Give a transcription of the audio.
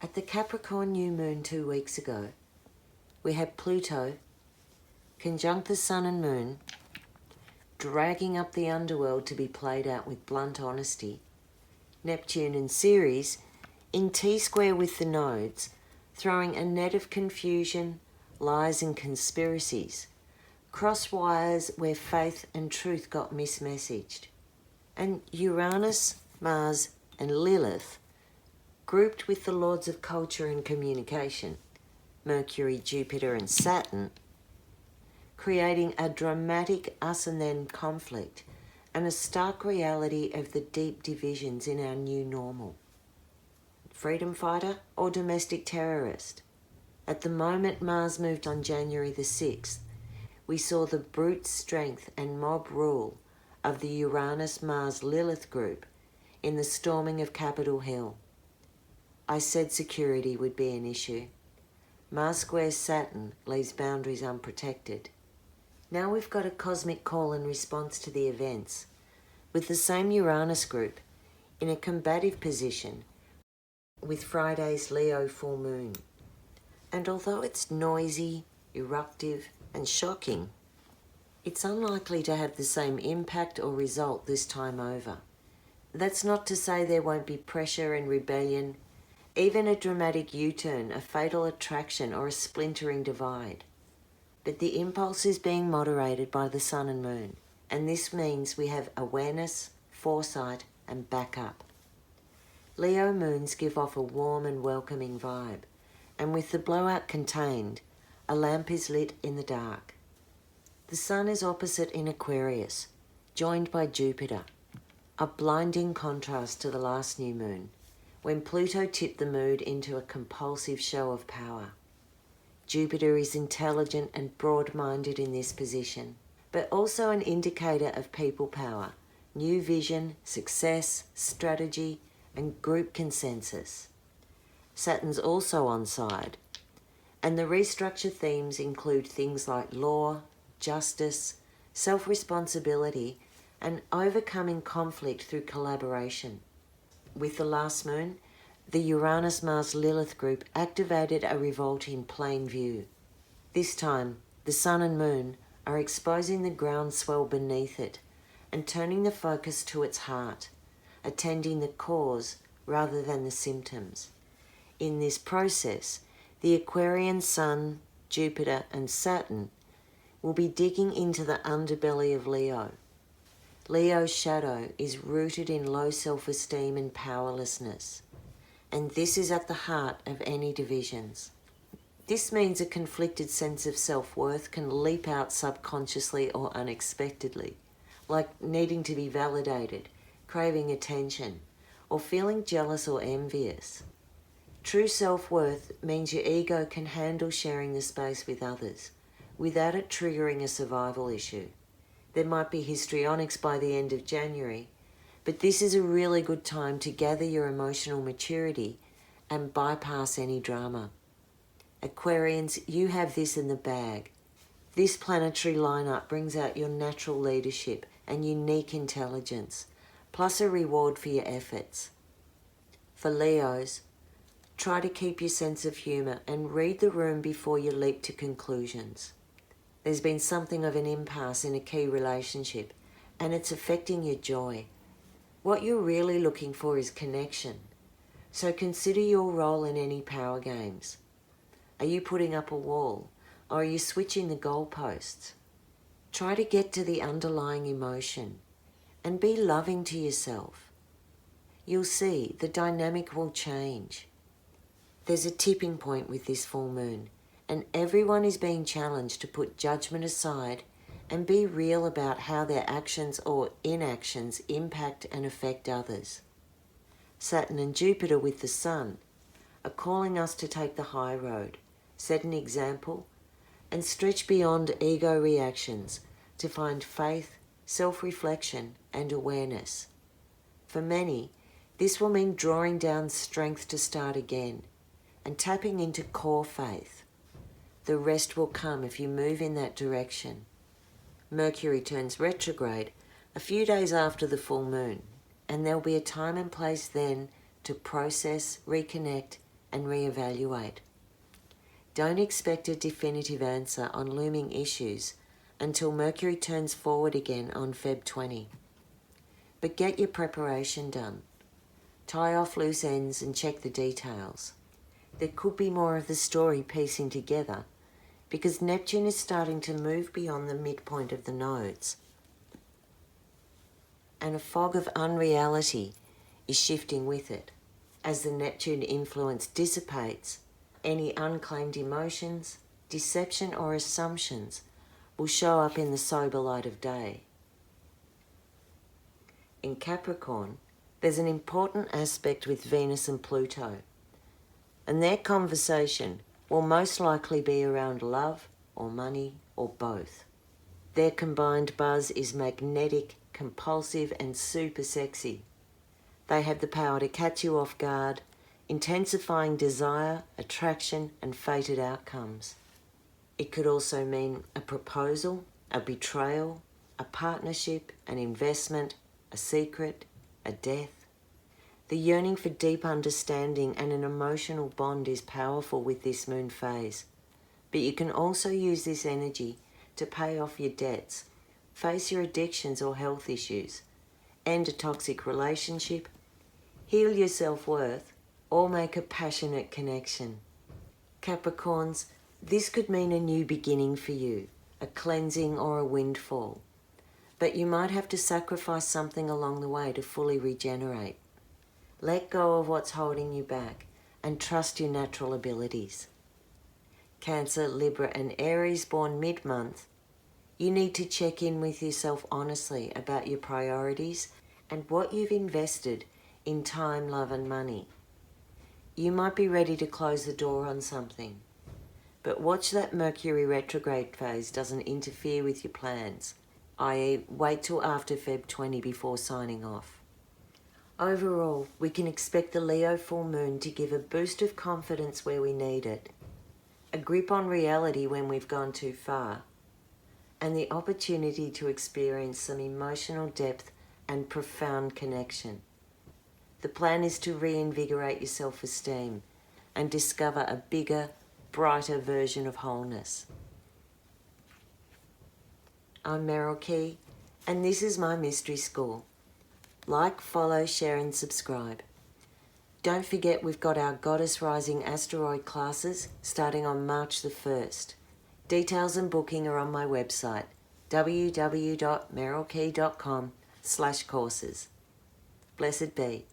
At the Capricorn new moon 2 weeks ago, we had Pluto conjunct the Sun and Moon, dragging up the underworld to be played out with blunt honesty. Neptune and Ceres in T-square with the nodes, throwing a net of confusion, lies and conspiracies, cross wires where faith and truth got mismessaged. And Uranus, Mars and Lilith grouped with the lords of culture and communication, Mercury, Jupiter and Saturn, creating a dramatic us and them conflict and a stark reality of the deep divisions in our new normal. Freedom fighter or domestic terrorist? At the moment Mars moved on January the 6th, we saw the brute strength and mob rule of the Uranus-Mars-Lilith group in the storming of Capitol Hill. I said security would be an issue. Mars squares Saturn leaves boundaries unprotected. Now we've got a cosmic call in response to the events, with the same Uranus group in a combative position with Friday's Leo full moon. And although it's noisy, eruptive and shocking, it's unlikely to have the same impact or result this time over. That's not to say there won't be pressure and rebellion, even a dramatic U-turn, a fatal attraction or a splintering divide. But the impulse is being moderated by the Sun and Moon, and this means we have awareness, foresight and backup. Leo moons give off a warm and welcoming vibe, and with the blowout contained, a lamp is lit in the dark. The Sun is opposite in Aquarius, joined by Jupiter, a blinding contrast to the last new moon, when Pluto tipped the mood into a compulsive show of power. Jupiter is intelligent and broad-minded in this position, but also an indicator of people power, new vision, success, strategy, and group consensus. Saturn's also on side, and the restructure themes include things like law, justice, self-responsibility, and overcoming conflict through collaboration. With the last moon, the Uranus-Mars-Lilith group activated a revolt in plain view. This time, the Sun and Moon are exposing the groundswell beneath it and turning the focus to its heart, attending the cause rather than the symptoms. In this process, the Aquarian Sun, Jupiter and Saturn will be digging into the underbelly of Leo. Leo's shadow is rooted in low self-esteem and powerlessness, and this is at the heart of any divisions. This means a conflicted sense of self-worth can leap out subconsciously or unexpectedly, like needing to be validated, craving attention, or feeling jealous or envious. True self-worth means your ego can handle sharing the space with others, without it triggering a survival issue. There might be histrionics by the end of January, but this is a really good time to gather your emotional maturity and bypass any drama. Aquarians, you have this in the bag. This planetary lineup brings out your natural leadership and unique intelligence, plus a reward for your efforts. For Leos, try to keep your sense of humour and read the room before you leap to conclusions. There's been something of an impasse in a key relationship, and it's affecting your joy. What you're really looking for is connection. So consider your role in any power games. Are you putting up a wall, or are you switching the goalposts? Try to get to the underlying emotion, and be loving to yourself. You'll see the dynamic will change. There's a tipping point with this full moon, and everyone is being challenged to put judgment aside and be real about how their actions or inactions impact and affect others. Saturn and Jupiter with the Sun are calling us to take the high road, set an example, and stretch beyond ego reactions to find faith, self-reflection, and awareness. For many, this will mean drawing down strength to start again and tapping into core faith. The rest will come if you move in that direction. Mercury turns retrograde a few days after the full moon, and there'll be a time and place then to process, reconnect, and reevaluate. Don't expect a definitive answer on looming issues until Mercury turns forward again on Feb 20. But get your preparation done. Tie off loose ends and check the details. There could be more of the story piecing together because Neptune is starting to move beyond the midpoint of the nodes. And a fog of unreality is shifting with it. As the Neptune influence dissipates, any unclaimed emotions, deception or assumptions will show up in the sober light of day. In Capricorn, there's an important aspect with Venus and Pluto, and their conversation will most likely be around love or money or both. Their combined buzz is magnetic, compulsive and super sexy. They have the power to catch you off guard, intensifying desire, attraction and fated outcomes. It could also mean a proposal, a betrayal, a partnership, an investment, a secret, a death. The yearning for deep understanding and an emotional bond is powerful with this moon phase, but you can also use this energy to pay off your debts, face your addictions or health issues, end a toxic relationship, heal your self-worth, or make a passionate connection. Capricorns, this could mean a new beginning for you, a cleansing or a windfall. But you might have to sacrifice something along the way to fully regenerate. Let go of what's holding you back and trust your natural abilities. Cancer, Libra and Aries born mid-month, you need to check in with yourself honestly about your priorities and what you've invested in time, love and money. You might be ready to close the door on something, but watch that Mercury retrograde phase doesn't interfere with your plans, i.e. wait till after Feb 20 before signing off. Overall, we can expect the Leo full moon to give a boost of confidence where we need it, a grip on reality when we've gone too far, and the opportunity to experience some emotional depth and profound connection. The plan is to reinvigorate your self-esteem and discover a bigger, brighter version of wholeness. I'm Merryl, and this is my mystery school. Like, follow, share and subscribe. Don't forget we've got our Goddess Rising Asteroid classes starting on March the 1st. Details and booking are on my website, www.merrylkey.com/courses. Blessed be.